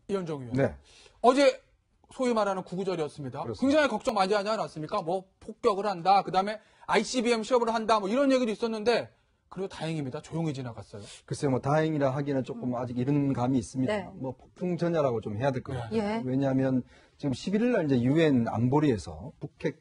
이현정 의원. 네. 어제 소위 말하는 구구절이었습니다. 그렇습니다. 굉장히 걱정 많이 하지 않았습니까? 뭐 폭격을 한다, 그 다음에 ICBM 시험을 한다, 뭐 이런 얘기도 있었는데 그래도 다행입니다. 조용히 지나갔어요. 글쎄요, 뭐 다행이라 하기는 조금 아직 이른 감이 있습니다. 네. 뭐 폭풍 전야라고 좀 해야 될 것 같아요. 예. 왜냐하면 지금 11일 날 이제 유엔 안보리에서 북핵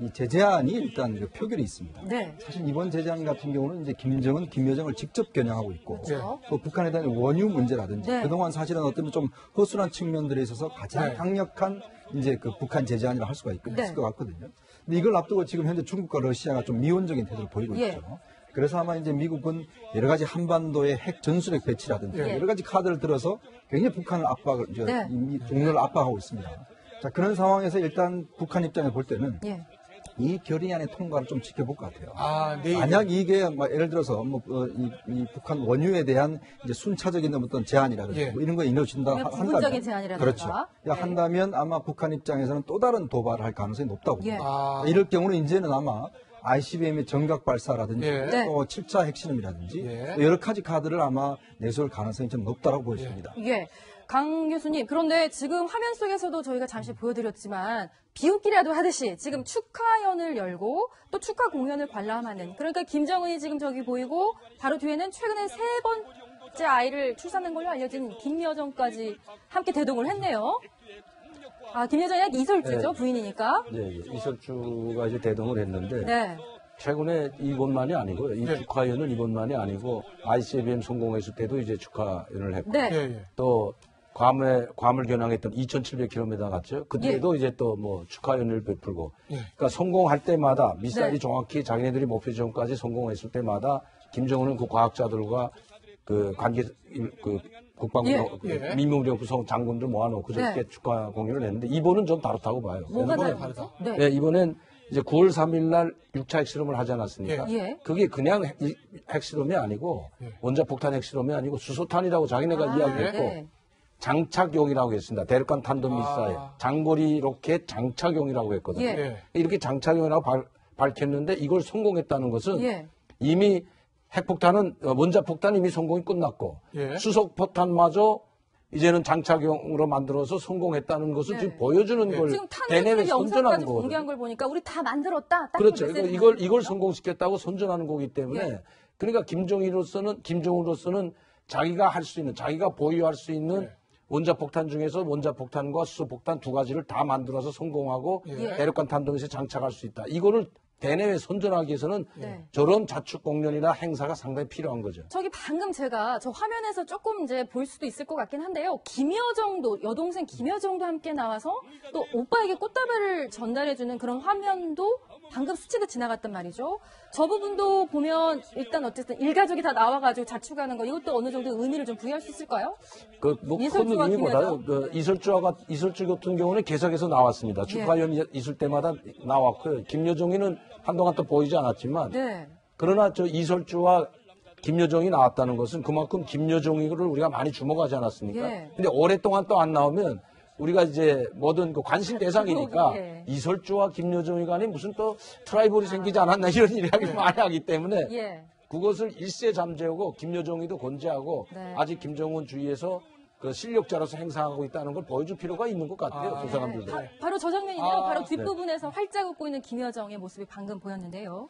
이 제재안이 일단 그 표결이 있습니다. 네. 사실 이번 제재안 같은 경우는 이제 김정은, 김여정을 직접 겨냥하고 있고 그렇죠. 또 북한에 대한 원유 문제라든지 네. 그동안 사실은 어떤 좀 허술한 측면들에 있어서 가장 네. 강력한 이제 그 북한 제재안이라 할 수가 있을 네. 것 같거든요. 근데 이걸 앞두고 지금 현재 중국과 러시아가 좀 미온적인 태도를 보이고 예. 있죠. 그래서 아마 이제 미국은 여러 가지 한반도의 핵 전술핵 배치라든지 예. 여러 가지 카드를 들어서 굉장히 북한을 압박을, 네. 이 동료를 압박하고 있습니다. 자, 그런 상황에서 일단 북한 입장에 볼 때는 예. 이 결의안의 통과를 좀 지켜볼 것 같아요. 아, 네. 만약 이게 막 예를 들어서 이 북한 원유에 대한 이제 순차적인 어떤 제한이라든지 예. 뭐 이런 거에 이루어진다 그러면 부분적인 제한이라든가. 그렇죠. 네. 한다면 아마 북한 입장에서는 또 다른 도발을 할 가능성이 높다고 예. 봅니다. 아, 이럴 경우는 이제는 아마 ICBM의 정각 발사라든지 예. 네. 또 7차 핵실험이라든지 예. 또 여러 가지 카드를 아마 내세울 가능성이 좀 높다고 보여집니다. 예. 강 교수님, 그런데 지금 화면 속에서도 저희가 잠시 보여드렸지만 비웃기라도 하듯이 지금 축하연을 열고 또 축하 공연을 관람하는, 그러니까 김정은이 지금 저기 보이고 바로 뒤에는 최근에 3번째 아이를 출산한 걸로 알려진 김여정까지 함께 대동을 했네요. 아, 김여정이 아니라 이설주죠, 네. 부인이니까. 예, 이설주가 이제 대동을 했는데 네. 최근에 이번만이 아니고 이 네. 축하연은 이번만이 아니고 ICBM 성공했을 때도 이제 축하연을 했고 네. 예, 예. 또 괌을 겨냥했던 2,700km 갔죠. 그때도 이제 또 뭐 축하연을 베풀고 예. 그러니까 성공할 때마다 미사일이 네. 정확히 자기네들이 목표 지점까지 성공했을 때마다 김정은은 그 과학자들과 그 관계 그 국방부 예. 민무력 구성 장군들 모아놓고 네. 저렇게 축하 공연을 했는데 이번은 좀 다르다고 봐요. 뭐가 이번엔 다르죠? 다르다. 네. 네, 이번엔 이제 9월 3일 날 6차 핵실험을 하지 않았습니까? 예. 그게 그냥 핵실험이 아니고 원자폭탄 핵실험이 아니고 수소탄이라고 자기네가 이야기했고 네. 장착용이라고 했습니다. 대륙간 탄도미사일, 장거리 로켓 장착용이라고 했거든요. 예. 이렇게 장착용이라고 밝혔는데 이걸 성공했다는 것은 예. 이미 핵폭탄은 원자폭탄 이미 성공이 끝났고 예. 수소폭탄마저 이제는 장착용으로 만들어서 성공했다는 것을 네. 지금 보여주는 걸 지금 대내외 탄핵 선전하는 영상까지 거거든요. 공개한 걸 보니까 우리 다 만들었다. 딱 그렇죠. 그 메시지를 이걸 보여주는 성공시켰다고 선전하는 거기 때문에 예. 그러니까 김정은으로서는 자기가 할 수 있는, 자기가 보유할 수 있는 네. 원자폭탄 중에서 원자폭탄과 수소폭탄 두 가지를 다 만들어서 성공하고 예. 대륙간 탄도미사일에 장착할 수 있다. 이거를 대내외 선전하기 위해서는 네. 저런 자축 공연이나 행사가 상당히 필요한 거죠. 저기 방금 제가 저 화면에서 조금 이제 볼 수도 있을 것 같긴 한데요. 김여정도, 여동생 김여정도 함께 나와서 또 오빠에게 꽃다발을 전달해주는 그런 화면도 방금 스치듯 지나갔단 말이죠. 저 부분도 보면 일단 어쨌든 일가족이 다 나와가지고 자축하는 거, 이것도 어느 정도 의미를 좀 부여할 수 있을까요? 그, 뭐, 큰 이설주와 의미보다요. 김여정? 그 이설주 같은 경우는 계속해서 나왔습니다. 축하연 있을 때마다 나왔고요. 김여정이는 한동안 또 보이지 않았지만, 네. 그러나 저 이설주와 김여정이 나왔다는 것은 그만큼 김여정이를 우리가 많이 주목하지 않았습니까? 예. 근데 오랫동안 또 안 나오면 우리가 이제 뭐든 그 관심 대상이니까 예. 이설주와 김여정이 간에 무슨 또 트라이벌이 생기지 않았나 이런 이야기를 많이 하기 때문에 예. 그것을 일세 잠재우고 김여정이도 건재하고 네. 아직 김정은 주위에서 그 실력자로서 행사하고 있다는 걸 보여줄 필요가 있는 것 같아요. 두 사람들도. 바로 저 장면인데요. 아, 바로 뒷부분에서 활짝 웃고 있는 김여정의 모습이 방금 보였는데요.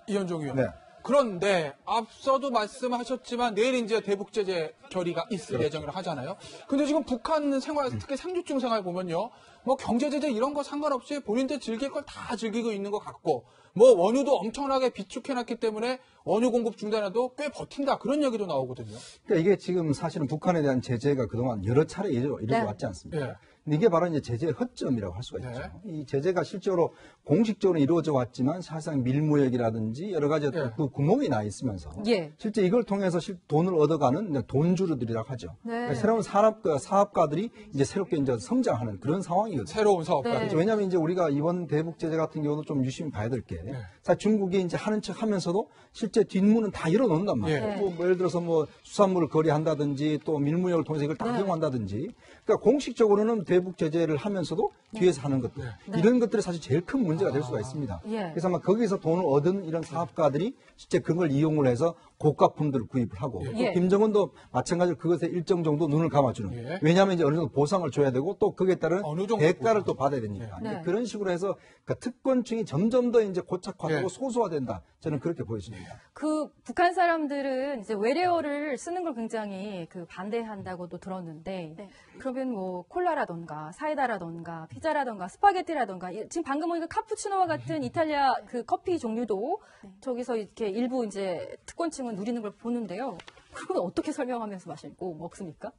이현정 의원. 네. 그런데 앞서도 말씀하셨지만 내일 이제 대북 제재 결의가 있을 예정이라 하잖아요. 근데 지금 북한 생활, 특히 상주층 생활 보면요. 뭐 경제 제재 이런 거 상관없이 본인들 즐길 걸 다 즐기고 있는 것 같고 뭐 원유도 엄청나게 비축해놨기 때문에 원유 공급 중단해도 꽤 버틴다. 그런 얘기도 나오거든요. 그러니까 이게 지금 사실은 북한에 대한 제재가 그동안 여러 차례 이루어왔지 않습니까? 예. 근데 이게 바로 이제 제재의 허점이라고 할 수가 네. 있죠. 이 제재가 실제로 공식적으로 이루어져 왔지만 사실상 밀무역이라든지 여러 가지 어떤 예. 그 구멍이 나 있으면서 예. 실제 이걸 통해서 돈을 얻어가는 돈주르들이라고 하죠. 네. 그러니까 새로운 사업가들이 이제 새롭게 이제 성장하는 그런 상황이거든요. 새로운 사업가. 네. 그렇죠. 왜냐하면 이제 우리가 이번 대북 제재 같은 경우도 좀 유심히 봐야 될 게, 사실 중국이 이제 하는 척 하면서도 실제 뒷문은 다 열어놓는단 말이에요. 예. 뭐 예를 들어서 뭐 수산물을 거래한다든지 또 밀무역을 통해서 이걸 다 네. 이용한다든지. 그러니까 공식적으로는 대북 제재를 하면서도 뒤에서 하는 것들. 이런 것들이 사실 제일 큰 문제가 될 수가 있습니다. 예. 그래서 아마 거기서 돈을 얻은 이런 사업가들이 실제 그걸 이용을 해서 고가품들을 구입을 하고 예. 또 김정은도 마찬가지로 그것에 일정 정도 눈을 감아주는 예. 왜냐하면 이제 어느 정도 보상을 줘야 되고 또 거기에 따른 어느 정도 대가를 보상. 또 받아야 되니까 네. 이제 그런 식으로 해서 그러니까 특권층이 점점 더 이제 고착화되고 예. 소수화된다 저는 그렇게 보여집니다. 그 북한 사람들은 이제 외래어를 쓰는 걸 굉장히 그 반대한다고도 들었는데 네. 그러면 뭐 콜라라던가 사이다라던가 피자라던가 스파게티라던가 지금 방금 보니까 카푸치노와 같은 이탈리아 그 커피 종류도 저기서 이렇게 일부 이제 특권층은 누리는 걸 보는데요. 그건 어떻게 설명하면서 마시고 먹습니까?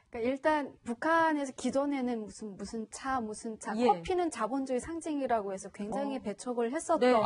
그러니까 일단 북한에서 기존에는 무슨 차 예. 커피는 자본주의 상징이라고 해서 굉장히 배척을 했었던 네.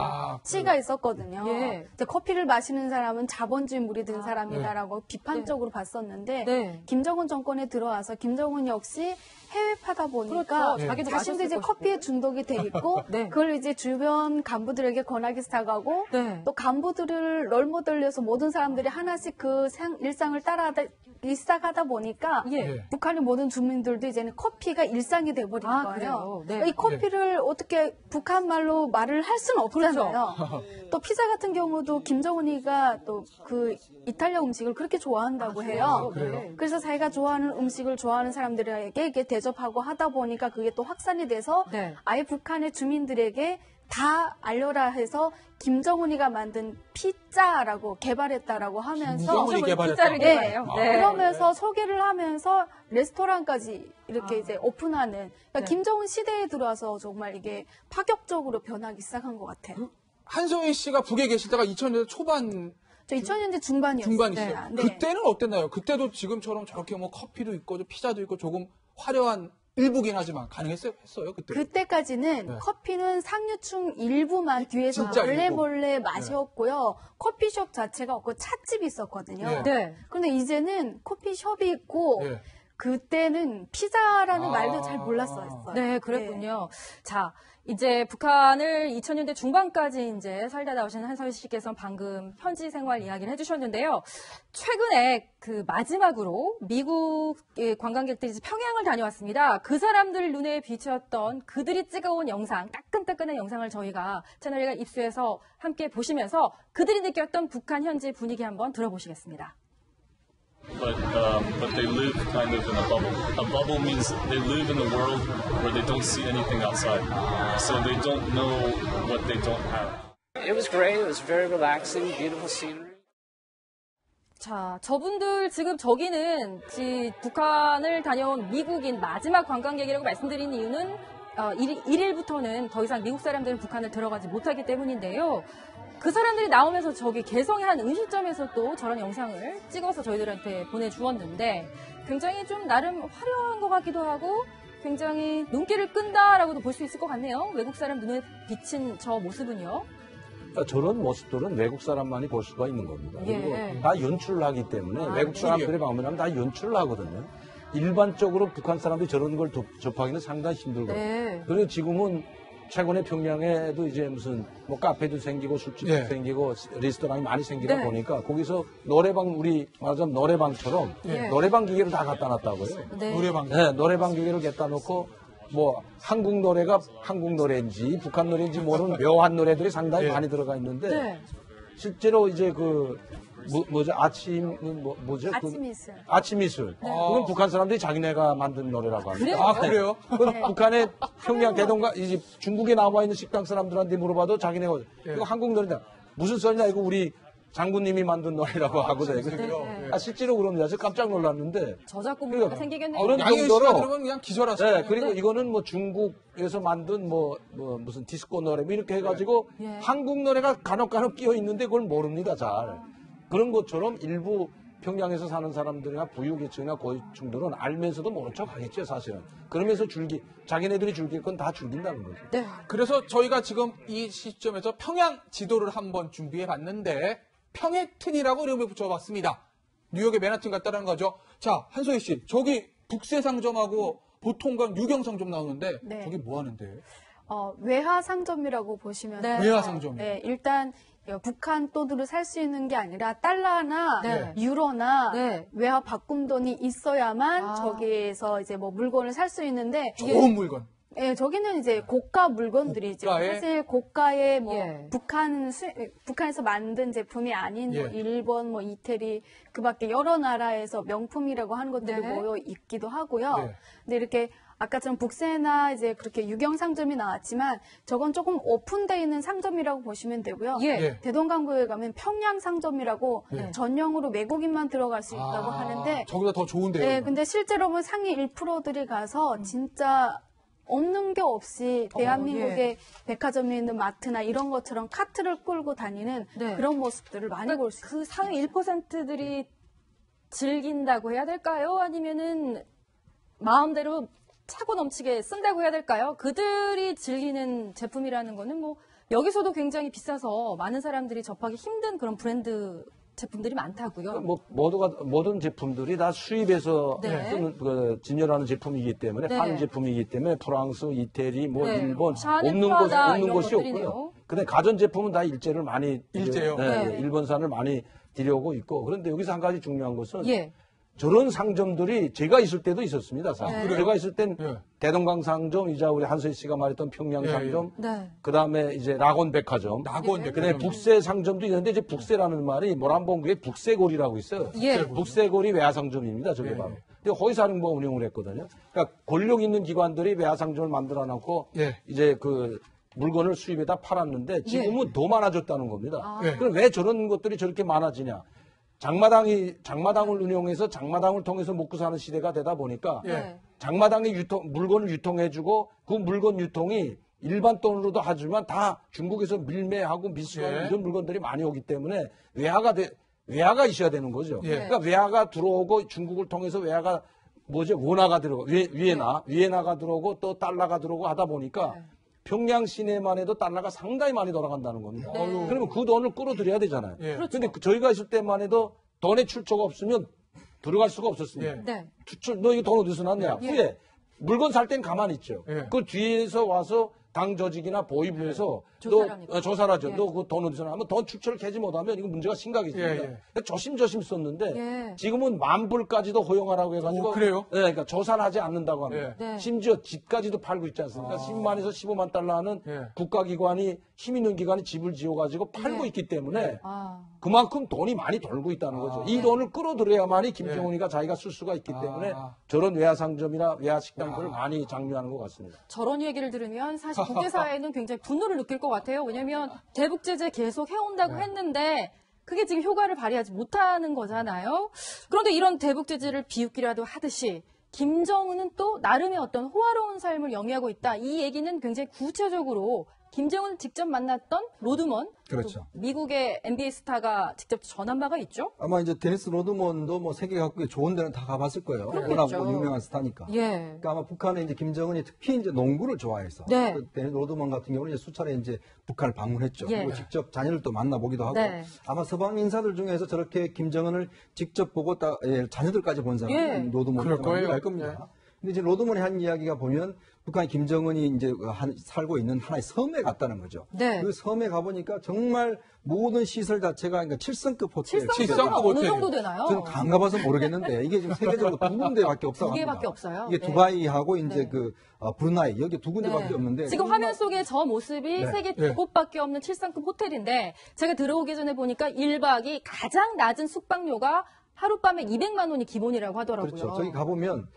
시가 있었거든요. 예. 이제 커피를 마시는 사람은 자본주의 물이 든 사람이다라고 비판적으로 네. 봤었는데 네. 김정은 정권에 들어와서 김정은 역시 해외파다 보니까 그렇죠. 자기도 자신도 이제 마셨을 커피에 것이고. 중독이 돼 있고 네. 그걸 이제 주변 간부들에게 권하기 시작하고 네. 또 간부들을 롤모델로서 모든 사람들이 하나씩 그 일상을 따라하기 시작하다 보니까 예. 북한의 모든 주민들도 이제는 커피가 일상이 돼버린 아, 거예요. 그래요? 네. 이 커피를 어떻게 북한 말로 말을 할 수는 없잖아요. 그렇죠. 또 피자 같은 경우도 김정은이가 또 그 이탈리아 음식을 그렇게 좋아한다고 해요. 그래요? 그래서 자기가 좋아하는 음식을 좋아하는 사람들에게 이게 대접하고 하다 보니까 그게 또 확산이 돼서 네. 아예 북한의 주민들에게 다 알려라 해서 김정은이가 만든 피자라고 개발했다라고 하면서 김정은이 개발했다. 피자를 네. 개발해요. 네. 그러면서 소개를 하면서 레스토랑까지 이렇게 이제 오픈하는 그러니까 네. 김정은 시대에 들어와서 정말 이게 파격적으로 변하기 시작한 것 같아요. 한송희 씨가 북에 계실 때가 2000년대 초반 저 2000년대 중반이었어요. 중반이시죠. 네. 그때는 어땠나요? 그때도 지금처럼 저렇게 뭐 커피도 있고 피자도 있고 조금 화려한 일부긴 하지만 가능했어요? 했어요? 그때? 그때까지는 네. 커피는 상류층 일부만 뒤에서 진짜 몰래 일부. 몰래 마셨고요. 커피숍 자체가 없고 찻집이 있었거든요. 네. 네. 근데 이제는 커피숍이 있고 네. 그때는 피자라는 아. 말도 잘 몰랐어요. 네, 그랬군요. 자, 이제 북한을 2000년대 중반까지 이제 살다 나오신 한서희 씨께서 방금 현지 생활 이야기를 해주셨는데요. 최근에 그 마지막으로 미국 관광객들이 이제 평양을 다녀왔습니다. 그 사람들 눈에 비쳤던 그들이 찍어온 영상, 따끈따끈한 영상을 저희가 채널에 입수해서 함께 보시면서 그들이 느꼈던 북한 현지 분위기 한번 들어보시겠습니다. But they live kind of in a bubble. A bubble means they live in a world where they don't see anything outside, so they don't know what they don't have. It was great. It was very relaxing, beautiful scenery. 자, 저분들 지금 저기는 북한을 다녀온 미국인 마지막 관광객이라고 말씀드린 이유는 1일부터는 더 이상 미국 사람들은 북한을 들어가지 못하기 때문인데요. 그 사람들이 나오면서 저기 개성의 한 음식점에서 또 저런 영상을 찍어서 저희들한테 보내주었는데 굉장히 좀 나름 화려한 것 같기도 하고 굉장히 눈길을 끈다라고도 볼 수 있을 것 같네요. 외국 사람 눈에 비친 저 모습은요. 그러니까 저런 모습들은 외국 사람만이 볼 수가 있는 겁니다. 예. 그리고 다 연출을 하기 때문에 외국 연출이요. 사람들이 방문하면 다 연출을 하거든요. 일반적으로 북한 사람들이 저런 걸 접하기는 상당히 힘들거든요. 네. 그리고 지금은 최근에 평양에도 이제 무슨 뭐 카페도 생기고 술집도 예. 생기고 레스토랑이 많이 생기다 네. 보니까 거기서 노래방 우리 말하자면 노래방처럼 예. 노래방 기계를 다 갖다 놨다고요. 네. 노래방. 네, 노래방 기계를 갖다 놓고 뭐 한국 노래가 한국 노래인지 북한 노래인지 모르는 묘한 노래들이 상당히 예. 많이 들어가 있는데 네. 실제로 이제 그 뭐죠 뭐죠 아침 이슬. 아침 이슬 그건 북한 사람들이 자기네가 만든 노래라고 합니다. 그래요? 아, 그래요? 그건 북한의 평양 대동강 이제 중국에 나와 있는 식당 사람들한테 물어봐도 자기네가 이거 한국 노래다 무슨 소리냐 이거 우리 장군님이 만든 노래라고 하거든요. 네. 실제로 그럽니다. 저 깜짝 놀랐는데 저작권 그러니까 문제가 생기겠네요. 그런 양현 씨가 정도로 들으면 그냥 기절하시죠. 네, 그리고 이거는 뭐 중국에서 만든 뭐 무슨 디스코 노래 뭐 이렇게 해가지고 예. 한국 노래가 간혹 끼어 있는데 그걸 모릅니다, 잘. 그런 것처럼 일부 평양에서 사는 사람들이나 부유계층이나 고위층들은 알면서도 모른 척 하겠죠, 사실은. 그러면서 자기네들이 즐길 건 다 즐긴다는 거죠. 네. 그래서 저희가 지금 이 시점에서 평양 지도를 한번 준비해 봤는데 평해튼이라고 이름을 붙여봤습니다. 뉴욕의 맨하튼 같다는 거죠. 자, 한소희 씨, 저기 북새상점하고 보통 건 유경상점 나오는데 네. 저기 뭐 하는데? 외화상점이라고 보시면 네. 돼요. 외화상점이요? 네, 일단 북한 돈으로 살 수 있는 게 아니라 달러나 네. 유로나 네. 외화 바꿈 돈이 있어야만 아. 저기에서 이제 뭐 물건을 살 수 있는데 좋은 물건. 예, 저기는 이제 고가 물건들이죠. 고가의? 사실 고가의 뭐 예. 북한에서 만든 제품이 아닌 뭐 예. 일본, 뭐 이태리 그밖에 여러 나라에서 명품이라고 하는 것들이 네. 모여 있기도 하고요. 네. 근데 이렇게 아까처럼 북세나 이제 그렇게 유경 상점이 나왔지만 저건 조금 오픈되어 있는 상점이라고 보시면 되고요. 예. 예. 대동강구에 가면 평양 상점이라고 예. 전용으로 외국인만 들어갈 수 있다고 하는데 저보다 더 좋은데요. 네, 근데 실제로 보면 상위 1%들이 가서 진짜 없는 게 없이 대한민국의 백화점에 있는 마트나 이런 것처럼 카트를 끌고 다니는 네. 그런 모습들을 많이 볼 수 있어요. 그 상위 1%들이 즐긴다고 해야 될까요? 아니면은 마음대로 차고 넘치게 쓴다고 해야 될까요? 그들이 즐기는 제품이라는 거는 뭐 여기서도 굉장히 비싸서 많은 사람들이 접하기 힘든 그런 브랜드 제품들이 많다고요. 뭐 모든 제품들이 다 수입해서 네. 쓰는 진열하는 제품이기 때문에 네. 파는 제품이기 때문에 프랑스, 이태리, 뭐 네. 일본 샤넬, 없는 프라다 없는 이런 곳이 것들이네요. 없고요. 근데 가전 제품은 다 일제를 많이 일제요? 네. 일본산을 많이 들여오고 있고 그런데 여기서 한 가지 중요한 것은 예. 저런 상점들이 제가 있을 때도 있었습니다. 사실. 그래요? 제가 있을 땐 예. 대동강 상점, 이제 우리 한소희 씨가 말했던 평양 예, 상점, 네. 그다음에 이제 락원 백화점, 낙원 그다음에 북세 상점도 있는데 이제 북세라는 말이 모란봉구에 북세골이라고 있어요. 예. 북세골이 외화상점입니다. 저게 바로. 근데 허위사령부가 운영을 했거든요. 그러니까 권력 있는 기관들이 외화상점을 만들어 놨고 예. 이제 그 물건을 수입에다 팔았는데 지금은 더 많아졌다는 겁니다. 예. 그럼 왜 저런 것들이 저렇게 많아지냐? 장마당을 운영해서 장마당을 통해서 먹고 사는 시대가 되다 보니까 예. 장마당이 물건을 유통해주고 그 물건 유통이 일반 돈으로도 하지만 다 중국에서 밀매하고 미수하고 예. 이런 물건들이 많이 오기 때문에 외화가 있어야 되는 거죠. 예. 그러니까 외화가 들어오고 중국을 통해서 외화가 원화가 들어오고 위에나가 들어오고 또 달러가 들어오고 하다 보니까 평양 시내만 해도 달러가 상당히 많이 돌아간다는 겁니다. 그러면 그 돈을 끌어들여야 되잖아요. 예. 그런데 저희가 있을 때만 해도 돈의 출처가 없으면 들어갈 수가 없었습니다. 예. 네. 너 이거 돈 어디서 났냐? 후에 물건 살 땐 가만히 있죠. 예. 그 뒤에서 와서 당 조직이나 보위부에서 조사를 합니까? 조사를 하죠. 예. 너 그 돈 어디서 나면 돈 출처를 캐지 못하면 이거 문제가 심각해집니다. 예, 예. 그러니까 조심조심 썼는데 예. 지금은 만불까지도 허용하라고 해가지고 오, 그래요? 네, 그러니까 조사를 하지 않는다고 합니다. 예. 네. 심지어 집까지도 팔고 있지 않습니까? 10만에서 15만 달러 하는 예. 국가기관이 힘 있는 기관이 집을 지어가지고 팔고 예. 있기 때문에 아. 그만큼 돈이 많이 돌고 있다는 거죠. 이 돈을 끌어들여야만이 김정은이가 자기가 쓸 수가 있기 때문에 저런 외화상점이나 외화식당들을 많이 장려하는 것 같습니다. 저런 얘기를 들으면 사실 국제사회는 굉장히 분노를 느낄 것 같아요. 왜냐하면 대북 제재 계속 해온다고 했는데 그게 지금 효과를 발휘하지 못하는 거잖아요. 그런데 이런 대북 제재를 비웃기라도 하듯이 김정은은 또 나름의 어떤 호화로운 삶을 영위하고 있다. 이 얘기는 굉장히 구체적으로 김정은을 직접 만났던 로드먼, 그렇죠. 미국의 NBA 스타가 직접 전한 바가 있죠. 아마 이제 데니스 로드먼도 뭐 세계 각국에 좋은 데는 다 가봤을 거예요. 그렇겠죠. 워낙 뭐 유명한 스타니까. 예. 그러니까 아마 북한에 이제 김정은이 특히 이제 농구를 좋아해서 네. 그 데니스 로드먼 같은 경우는 이제 수차례 이제 북한을 방문했죠. 예. 그리고 직접 자녀들도 만나보기도 하고 네. 아마 서방 인사들 중에서 저렇게 김정은을 직접 보고 자녀들까지 본 사람은 예. 로드먼이 그럴 거예요. 알 겁니다. 근데 이제 로드먼이 한 이야기가 보면 북한 김정은이 이제 살고 있는 하나의 섬에 갔다는 거죠. 네. 그 섬에 가보니까 정말 모든 시설 자체가 그러니까 7성급 호텔. 실성은 어느 호텔. 정도 되나요? 저는 안 가봐서 모르겠는데 이게 지금 세계적으로 두 군데밖에 없다고 두 개밖에 합니다. 없어요. 이게 네. 두바이하고 이제 네. 그 브루나이 여기 두 군데밖에 네. 없는데 지금 화면 속에 저 모습이 세계 두 곳밖에 없는 7성급 호텔인데 제가 들어오기 전에 보니까 1박이 가장 낮은 숙박료가 하룻밤에 200만 원이 기본이라고 하더라고요. 그렇죠. 저기 가보면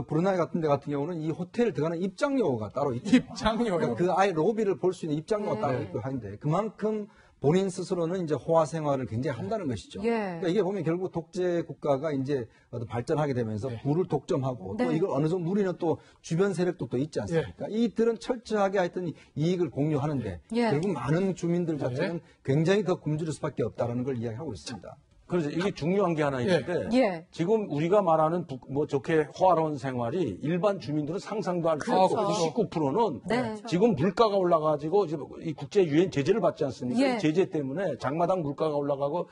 브루나이 같은 데 같은 경우는 이 호텔 들어가는 입장료가 따로 있고 입장료요. 그 아예 로비를 볼 수 있는 입장료가 네. 따로 있고 하는데 그만큼 본인 스스로는 이제 호화 생활을 굉장히 한다는 것이죠. 예. 그러니까 이게 보면 결국 독재 국가가 이제 발전하게 되면서 부를 독점하고 또 네. 이걸 어느 정도 누리는 또 주변 세력도 또 있지 않습니까? 이들은 철저하게 하여튼 이익을 공유하는데 예. 결국 많은 주민들 자체는 굉장히 더 굶주릴 수밖에 없다는 걸 이야기하고 있습니다. 그래서 이게 중요한 게 하나 있는데 예. 지금 우리가 말하는 뭐 좋게 호화로운 생활이 일반 주민들은 상상도 할 수 없고 그렇죠. 99%는 네. 지금 물가가 올라가지고 지금 이 국제 유엔 제재를 받지 않습니까? 예. 이 제재 때문에 장마당 물가가 올라가고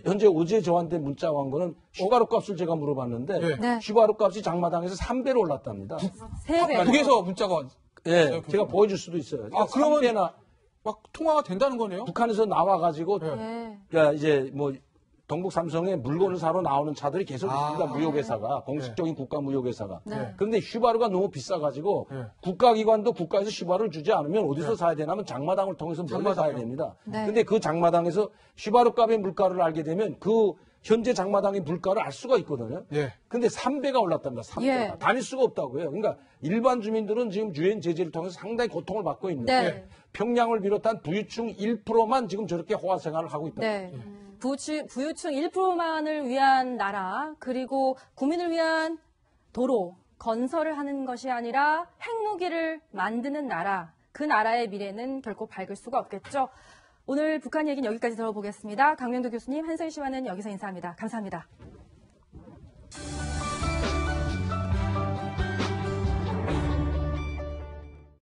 현재 어제 저한테 문자 온 거는 슈바로 값을 제가 물어봤는데 네. 슈바로 값이 장마당에서 3배로 올랐답니다. 3배. 북에서 문자가 예, 제가 보여줄 수도 있어요. 아, 그러면 3배나 막 통화가 된다는 거네요. 북한에서 나와가지고 네. 그러니까 이제 뭐 동북 삼성에 물건을 사러 나오는 차들이 계속 있습니다. 무역회사가 공식적인 국가 무역회사가. 네. 그런데 휘바르가 너무 비싸가지고 국가기관도 국가에서 휘바르를 주지 않으면 어디서 사야 되냐면 장마당을 통해서 몰래 사야 됩니다. 네. 근데 그 장마당에서 휘바르 값의 물가를 알게 되면 그 현재 장마당의 물가를 알 수가 있거든요. 예. 근데 3배가 올랐답니다. 3배가. 예. 다닐 수가 없다고요. 그러니까 일반 주민들은 지금 유엔 제재를 통해서 상당히 고통을 받고 있는데 네. 평양을 비롯한 부유층 1%만 지금 저렇게 호화 생활을 하고 있다. 네. 부유층 1%만을 위한 나라, 그리고 국민을 위한 도로, 건설을 하는 것이 아니라 핵무기를 만드는 나라, 그 나라의 미래는 결코 밝을 수가 없겠죠. 오늘 북한 얘기는 여기까지 들어보겠습니다. 강명도 교수님, 한소희 씨와는 여기서 인사합니다. 감사합니다.